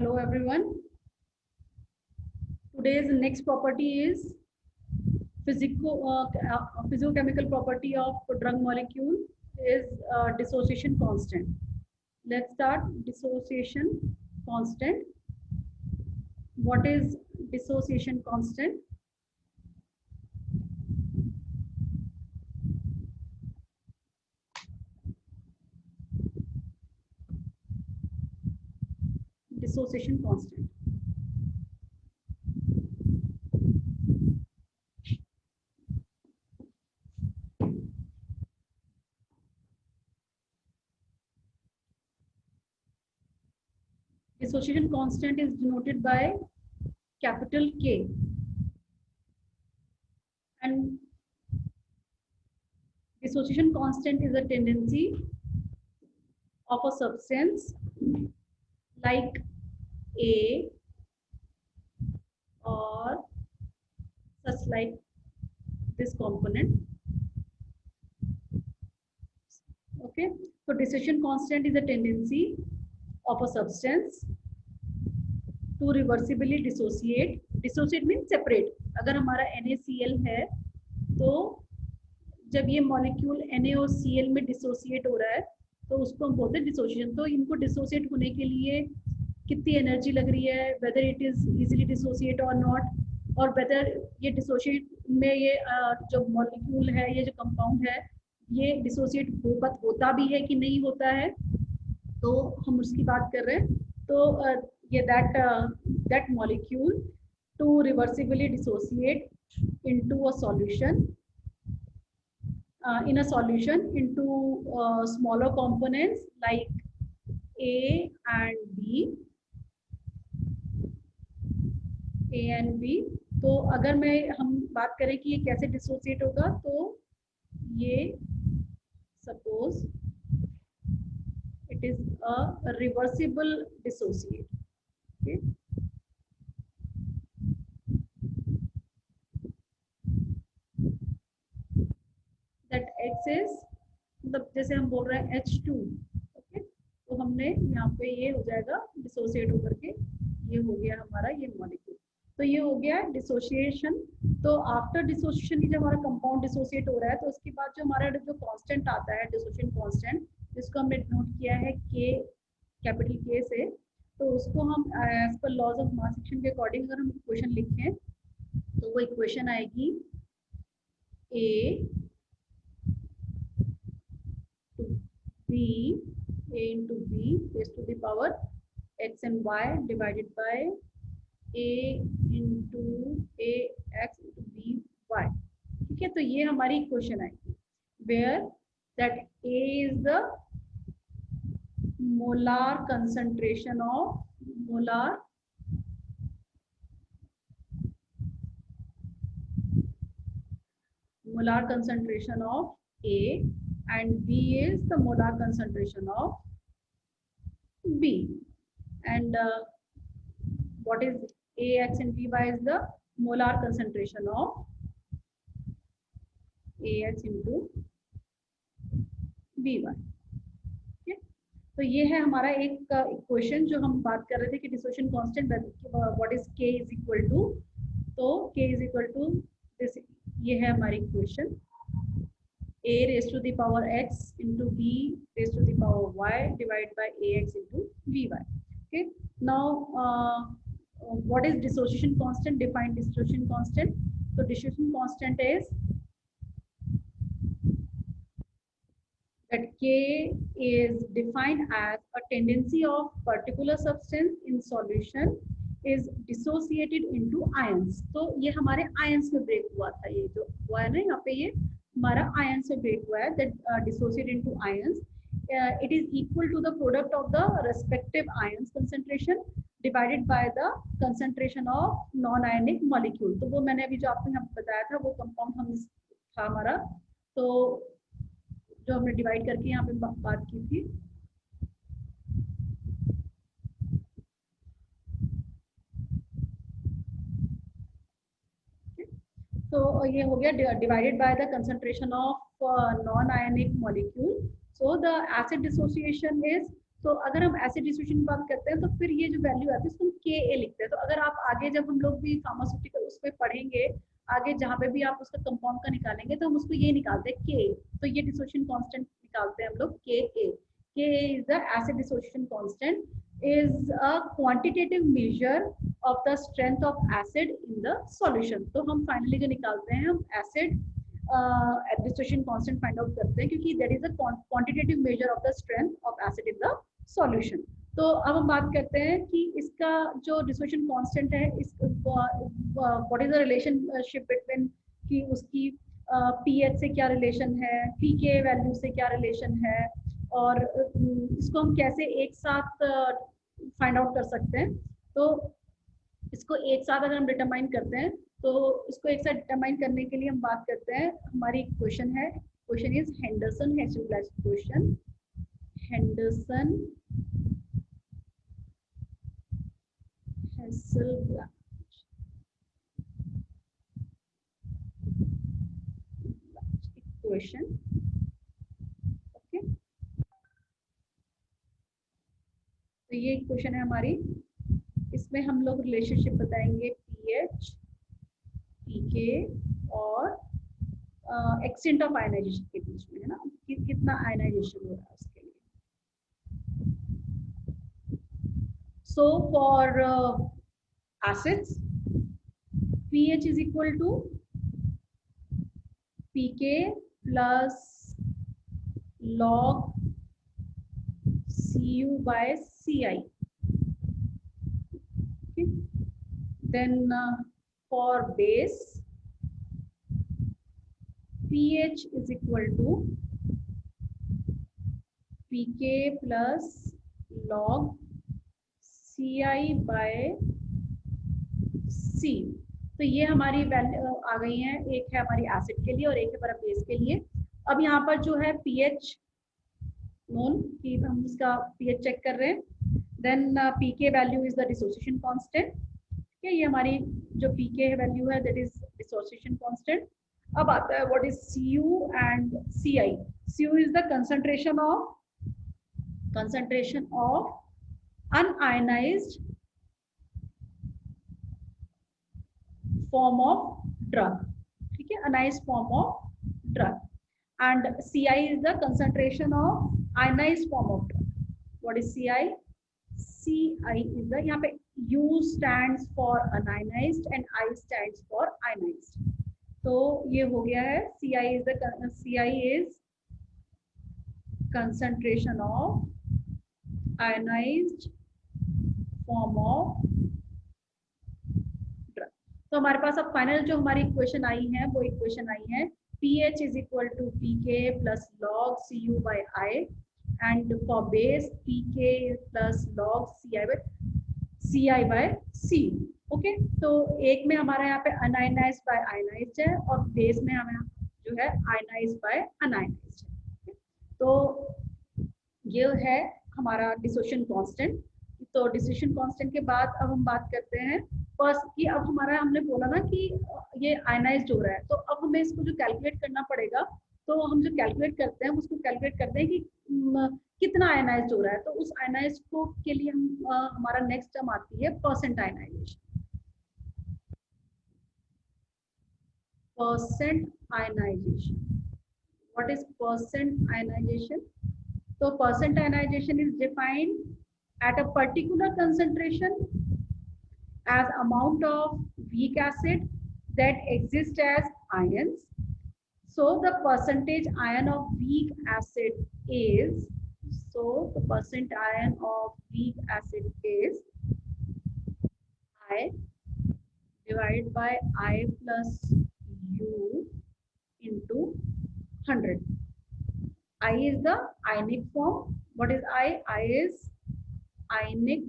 Hello everyone. Today's next property is physicochemical property of drug molecule is dissociation constant. Let's start. Dissociation constant. What is dissociation constant? Dissociation constant. Dissociation constant is denoted by capital K, and dissociation constant is a tendency of a substance like A or such like this component. Okay, so dissociation constant is a tendency of a substance to reversibly dissociate. Dissociate means separate. अगर हमारा NaCl है तो जब ये molecule Na और Cl में dissociate हो रहा है तो उसको हम बोलते हैं डिसोसिएशन. तो इनको डिसोसिएट होने के लिए कितनी एनर्जी लग रही है, whether it is easily dissociate और नॉट, और वेदर ये डिसोसिएट में ये जो मॉलिक्यूल है, ये जो कंपाउंड है, ये डिसोसिएट होता भी है कि नहीं होता है, तो हम उसकी बात कर रहे हैं. तो ये that molecule to reversibly dissociate into a solution in a solution into smaller components like A and B. A and B. तो अगर हम बात करें कि ये कैसे डिसोसिएट होगा, तो ये suppose it is a reversible dissociate. Okay, that X is, मतलब जैसे हम बोल रहे हैं H2. ओके, तो हमने यहाँ पे ये हो जाएगा डिसोसिएट होकर के ये हो गया हमारा ये मॉलिक्यूल. तो ये हो गया डिसोसिएशन. तो आफ्टर डिसोसिएशन जब हमारा कंपाउंड डिसोसिएट हो रहा है तो उसके बाद जो हमारा जो कांस्टेंट आता है डिसोसिएशन कांस्टेंट, जिसको हमने नोट किया है के, कैपिटल के से, तो उसको हम एज पर लॉज ऑफ मास एक्शन के अकॉर्डिंग अगर हम इक्वेशन लिखें तो वो इक्वेशन आएगी A to B, a into b raised to the power x and y divided by a into a x into b y. ठीक है, तो ये हमारी इक्वेशन आएगी where that a is the molar concentration of A and B is the molar concentration of B. And what is AX and BY is the molar concentration of AX into BY. Okay? तो ये है हमारा एक equation जो हम बात कर रहे थे कि dissociation constant what is K is equal to. तो K is equal to this, ये है हमारी equation a raised to the power x into b raised to the power y divided by ax into by. Okay, now what is dissociation constant? Define dissociation constant. So dissociation constant is that K is defined as a tendency of particular substance in solution is dissociated into ions. तो ये हमारे ions में break हुआ था, ये जो हुआ है ना यहाँ पे, ये हमारा ions में break हुआ है, that dissociate into ions. It is equal to the product of the respective ions concentration divided by the concentration of non-ionic molecule. तो वो मैंने अभी जो आपको यहाँ बताया था वो कंपाउंड हम था हमारा, तो जो हमने डिवाइड करके यहाँ पे बात की थी. तो ये हो गया divided by the concentration of non ionic molecule. So the acid dissociation is तो अगर हम एसिड डिसोसिएशन की बात करते हैं तो फिर ये जो वैल्यू आती है इसको हम Ka लिखते हैं। तो अगर आप आगे जब हम लोग भी फार्मास्यूटिकल उसमें पढ़ेंगे, आगे जहाँ पे भी आप उसका कंपाउंड का निकालेंगे तो हम उसको ये निकालते हैं Ka। तो ये डिसोसिएशन कांस्टेंट निकालते हैं हम लोग Ka। Ka is the acid dissociation constant, is a quantitative measure of the strength of acid in the solution। तो हम फाइनली जो निकालते हैं हम acid dissociation constant find out करते हैं, क्योंकि that is a quantitative measure of the strength of acid in the solution. तो अब हम बात करते हैं कि इसका जो डिसोसिएशन कांस्टेंट है, इस what is the relationship between कि उसकी पीएच से क्या रिलेशन है, पीके वैल्यू से क्या रिलेशन है, और इसको हम कैसे एक साथ फाइंड आउट कर सकते हैं। तो इसको एक साथ अगर हम डिटरमाइन करते हैं तो इसको एक साथ डिटरमाइन करने के लिए हम बात करते हैं, हमारी क्वेश्चन है, question is Henderson Hasselbalch question. Henderson Hasselbalch question. Okay, तो ये क्वेश्चन है हमारी। इसमें हम लोग रिलेशनशिप बताएंगे पीएच, पीके और एक्सटेंट ऑफ आयनाइजेशन के बीच में, है ना, कि कितना आयनाइजेशन हो रहा है उसके लिए। So for acids pH is equal to pK plus log Cu by Ci। okay, then for base pH is equal to pK plus log Ci by C। तो ये हमारी वैल्यू आ गई है, एक है हमारी एसिड के लिए और एक है हमारा बेस के लिए। अब यहाँ पर जो है pH नोन कि हम उसका pH चेक कर रहे हैं, then pK value is the dissociation constant. ये हमारी जो pK वैल्यू है दैट इज डिसोसिएशन कांस्टेंट। अब आता है what is Cu and Ci। Cu is the concentration of unionized form of drug, ठीक है, unionized form of drug, and Ci is the concentration of ionized form of drug. What is Ci? Ci is the, यहाँ पे U stands for unionized and I stands for ionized। तो ये हो गया है Ci is concentration of ionized form of drug। तो हमारे पास अब फाइनल जो हमारी इक्वेशन आई है वो इक्वेशन आई है pH is equal to pK plus log Cu by I, and for base pK plus log Ci by C। Okay, तो एक में हमारा यहाँ पे अनआयनाइज्ड बाय आयनाइज्ड है और बेस में हमें जो है आयनाइज्ड बाय अनआयनाइज्ड है। तो ये है हमारा डिसोसिएशन कांस्टेंट। तो डिसोसिएशन कांस्टेंट के बाद अब हम बात करते हैं फर्स्ट कि अब हमारा, हमने बोला ना कि ये आयनाइज्ड हो रहा है, तो अब हमें इसको जो कैलकुलेट करना पड़ेगा, तो हम जो कैलकुलेट करते हैं उसको कैलकुलेट करते हैं कि कितना आयनाइज्ड हो रहा है। तो उस आयनाइज्ड को के लिए हम हमारा नेक्स्ट टर्म आती है percent ionization. Percent ionization, what is percent ionization? तो percent ionization is defined at a particular concentration as amount of weak acid that exist as ions. So the percentage ion of weak acid is, so the percent ion of weak acid is I divided by I plus U into 100. I is the ionic form. What is I? I is ionic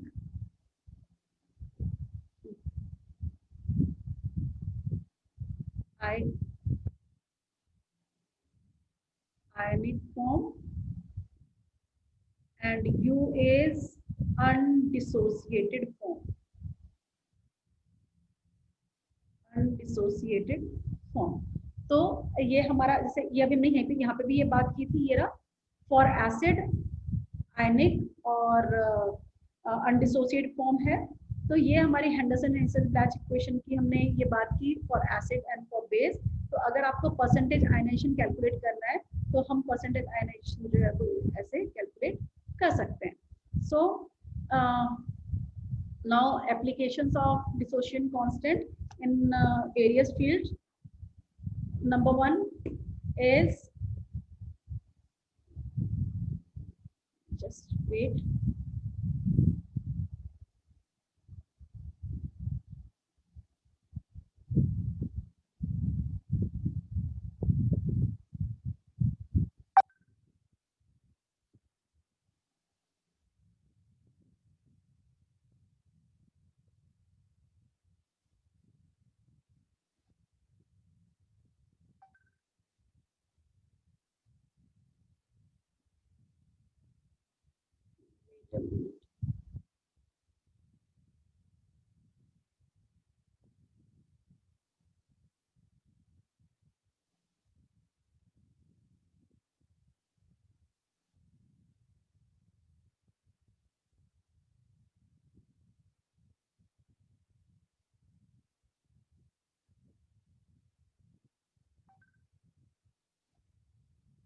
ionic form, and U is undissociated form, undissociated form। तो ये हमारा, जैसे ये अभी हमने यहाँ पे भी ये बात की थी, ये रहा फॉर एसिड आयनिक और अनडिसोसिएट फॉर्म है। तो ये हमारी हेंडरसन-हेंसेल-ब्लैच इक्वेशन की हमने ये बात की for acid and for base. तो अगर आपको परसेंटेज आयनाइजेशन कैलकुलेट करना है तो हम परसेंटेज आयनाइजेशन जो है वो ऐसे कैलकुलेट कर सकते हैं। सो now applications of dissociation constant in various fields. Number one is, just wait.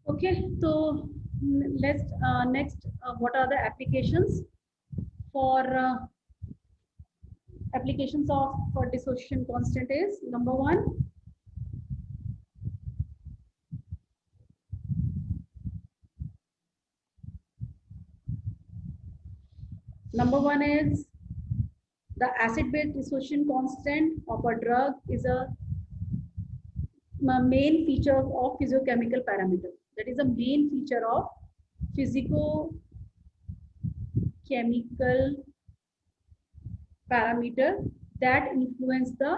Okay, so let's next, what are the applications for applications of for dissociation constant is number one. Number one is the acid-base dissociation constant of a drug is a main feature of physiochemical parameter. That is a main feature of physicochemical parameter that influence the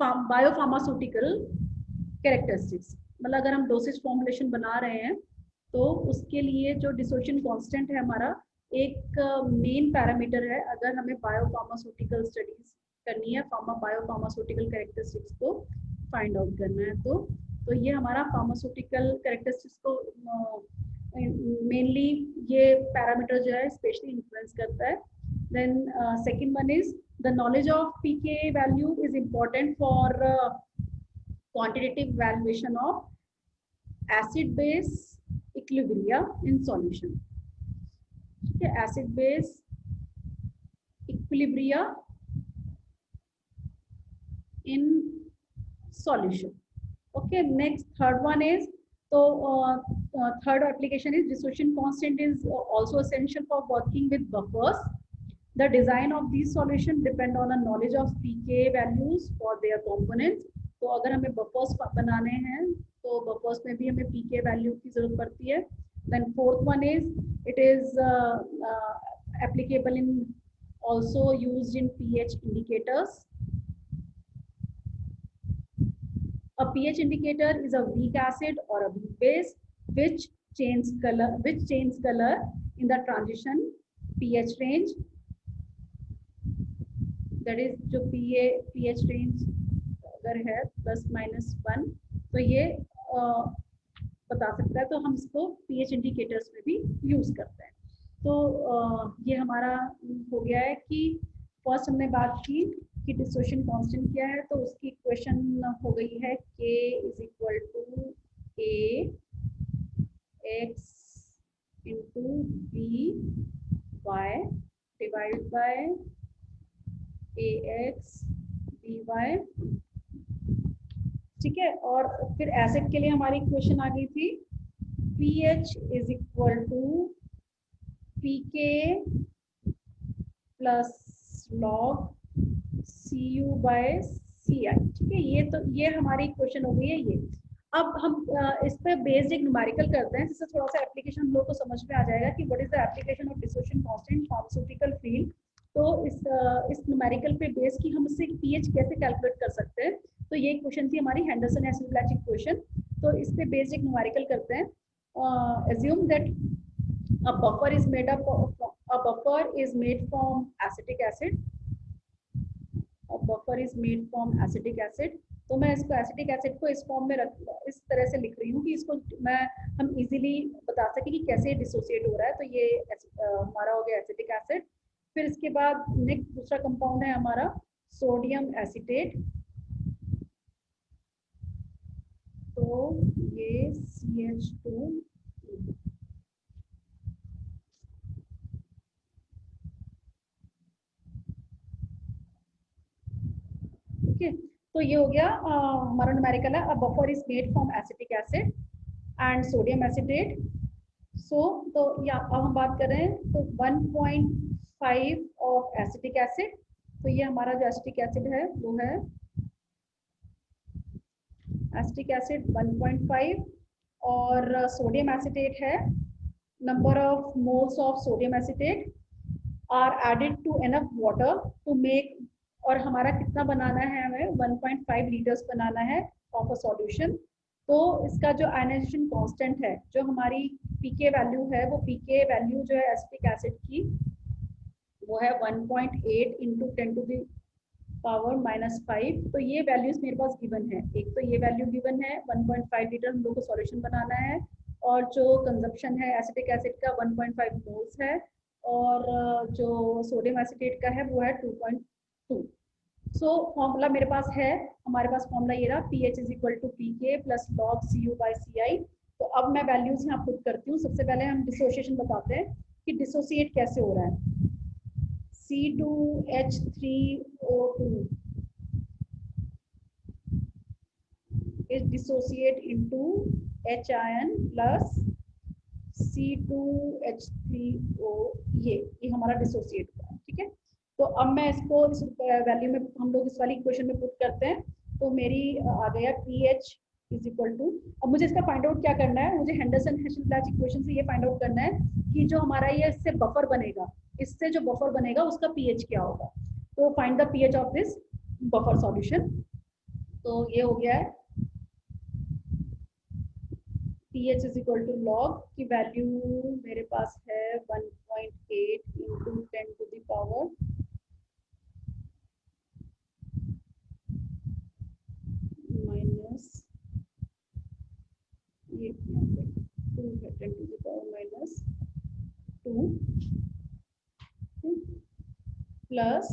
biopharmaceutical characteristics. मतलब अगर हम dosage formulation बना रहे हैं तो उसके लिए जो डिसोसिएशन कांस्टेंट है हमारा एक मेन पैरामीटर है। अगर हमें बायोफार्मास्यूटिकल स्टडीज करनी है, बायोफार्मास्यूटिकल कैरेक्टरिस्टिक्स को फाइंड आउट करना है, तो ये हमारा फार्मास्यूटिकल कैरेक्टरिस्टिक्स को मेनली ये पैरामीटर जो है स्पेशली इन्फ्लुएंस करता है। Then second one is the knowledge of pK value is important for quantitative evaluation of acid base equilibria in solution. Okay, acid base equilibria in solution. Okay, next third one is, so third application is dissociation constant is also essential for working with buffers. The design of these solution depend on a knowledge of pK values for their components. तो अगर हमें buffers बनाने हैं तो buffers में भी हमें पीके value की जरूरत पड़ती है। Then fourth one is it is applicable in also used in pH indicators. A pH indicator is a weak acid or a weak base which changes color in the transition pH range. That is जो pH range अगर है +-1 तो ये बता सकता है, तो हम इसको pH इंडिकेटर्स में भी यूज करते हैं। तो ये हमारा हो गया है कि फर्स्ट हमने बात की कि डिसोसिएशन कांस्टेंट क्या है, तो उसकी इक्वेशन हो गई है K is equal to A x into B y divide by AX BY। ठीक है, और फिर एसिड के लिए हमारी इक्वेशन आ गई थी pH is equal to PK plus log Cu by Ci। ठीक है, ये हमारी इक्वेशन हो गई है ये। अब हम इस पे बेस्ड एक न्यूमेरिकल करते हैं जिससे थोड़ा सा एप्लीकेशन हम लोग को समझ में आ जाएगा कि what is the application of dissociation constant pharmaceutical field. तो इस न्यूमेरिकल पे बेस की हम इससे pH कैसे कैलकुलेट कर सकते हैं, तो ये क्वेश्चन थी हमारी हेंडरसन-हेंसेल-ब्लैच इक्वेशन। तो इस पे बेस्ड एक न्यूमेरिकल करते हैं। assume that a buffer is made from acetic acid. A buffer is made from acetic acid तो मैं इसको एसिटिक एसिड को इस फॉर्म में इस तरह से लिख रही हूँ कि इसको मैं हम इजीली बता सके कि कैसे डिसोसिएट हो रहा है। तो ये हमारा हो गया एसिटिक एसिड। फिर इसके बाद नेक्स्ट दूसरा कंपाउंड है हमारा सोडियम एसीटेट। तो ये CH2, ओके। तो ये हो गया हमारा न्यूमेरिकल है। अब buffer is made from acetic acid and sodium acetate. So तो या अब हम बात कर रहे हैं तो 1.5 ऑफ एसिटिक एसिड। तो ये हमारा जो एसिटिक एसिड है वो है एसिटिक एसिड 1.5 और सोडियम एसीटेट है number of moles of sodium acetate are added to enough water to make. और हमारा कितना बनाना है, हमें 1.5 लीटर्स बनाना है ऑफ अ सॉल्यूशन। तो इसका जो आयनाइजेशन कांस्टेंट है, जो हमारी पीके वैल्यू है, वो पीके वैल्यू जो है एसिटिक एसिड की वो है 1.8 इंटू 10⁻⁻5। तो ये वैल्यूज मेरे पास गिवन है। एक तो ये वैल्यू गिवन है 1.5 लीटर हम लोग को सॉल्यूशन बनाना है, और जो कंजप्शन है एसिटिक एसिड का 1.5 मोल्स है, और जो सोडियम एसीटेट का है वो है 2.2। सो फॉर्मूला मेरे पास है, हमारे पास फॉर्मूला ये रहा pH is equal to pK plus log Cu by Ci। तो अब मैं वैल्यूज यहाँ पुट करती हूँ। सबसे पहले हम डिसोसिएशन बताते हैं कि डिसोसिएट कैसे हो रहा है। C2H3O2 is dissociate into H ion plus C2H3O। ये हमारा डिसोसिएट हुआ है, ठीक है। तो अब मैं इसको इस वैल्यू में हम लोग इस वाली इक्वेशन में पुट करते हैं। तो मेरी आ गया pH इज इक्वल टू, अब मुझे इसका फाइंड आउट क्या करना है, मुझे हेंडरसन-हेशेनप्लाच इक्वेशन से ये फाइंड आउट करना है कि जो हमारा ये इससे बफर बनेगा, इससे जो बफर बनेगा उसका pH क्या होगा। तो find the pH of this buffer solution. तो ये हो गया है pH is equal to log की वैल्यू मेरे पास है 1.8 into 10 to the power minus ये 2 है 10 to the power minus 2 plus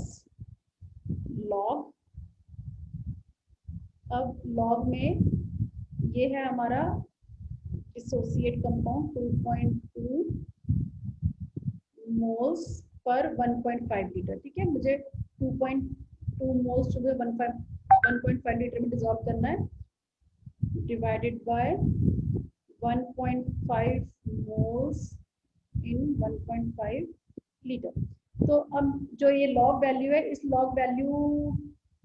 log. अब लॉग में ये है हमारा dissociate compound 2.2 moles per 1.5 litre, ठीक है। मुझे 2.2 मोल्स टू 1.5 लीटर में डिसॉल्व करना है, divided by 1.5 moles in 1.5 litre. तो अब जो ये लॉग वैल्यू है, इस लॉग वैल्यू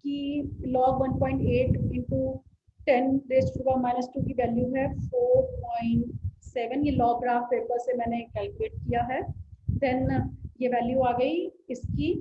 की लॉग 1.8 इंटू 10⁻⁻2 की वैल्यू है 4.7। ये लॉग ग्राफ पेपर से मैंने कैलकुलेट किया है। देन ये वैल्यू आ गई इसकी।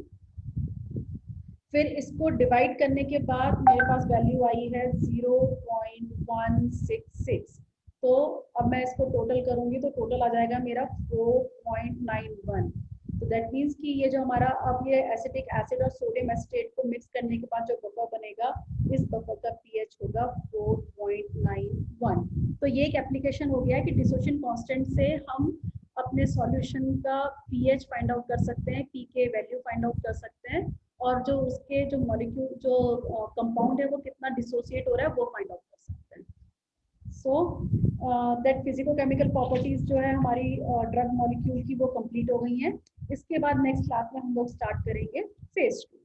फिर इसको डिवाइड करने के बाद मेरे पास वैल्यू आई है 0.166। तो अब मैं इसको टोटल करूंगी तो टोटल आ जाएगा मेरा 4.91। तो दैट मीन्स कि ये जो हमारा अब ये एसिटिक एसिड और सोडियम एसीटेट को मिक्स करने के बाद जो बफर बनेगा, इस बफर का pH होगा 4.91। तो ये एक एप्लीकेशन हो गया है कि डिसोसिएशन कांस्टेंट से हम अपने सॉल्यूशन का pH फाइंड आउट कर सकते हैं, pK वैल्यू फाइंड आउट कर सकते हैं, और जो उसके जो मॉलिक्यूल जो कंपाउंड है वो कितना डिसोसिएट हो रहा है वो फाइंड आउट कर सकते हैं। सो दैट फिजिको-केमिकल प्रॉपर्टीज जो है हमारी ड्रग मॉलिक्यूल की वो कंप्लीट हो गई हैं। इसके बाद नेक्स्ट क्लास में हम लोग स्टार्ट करेंगे फेज 2।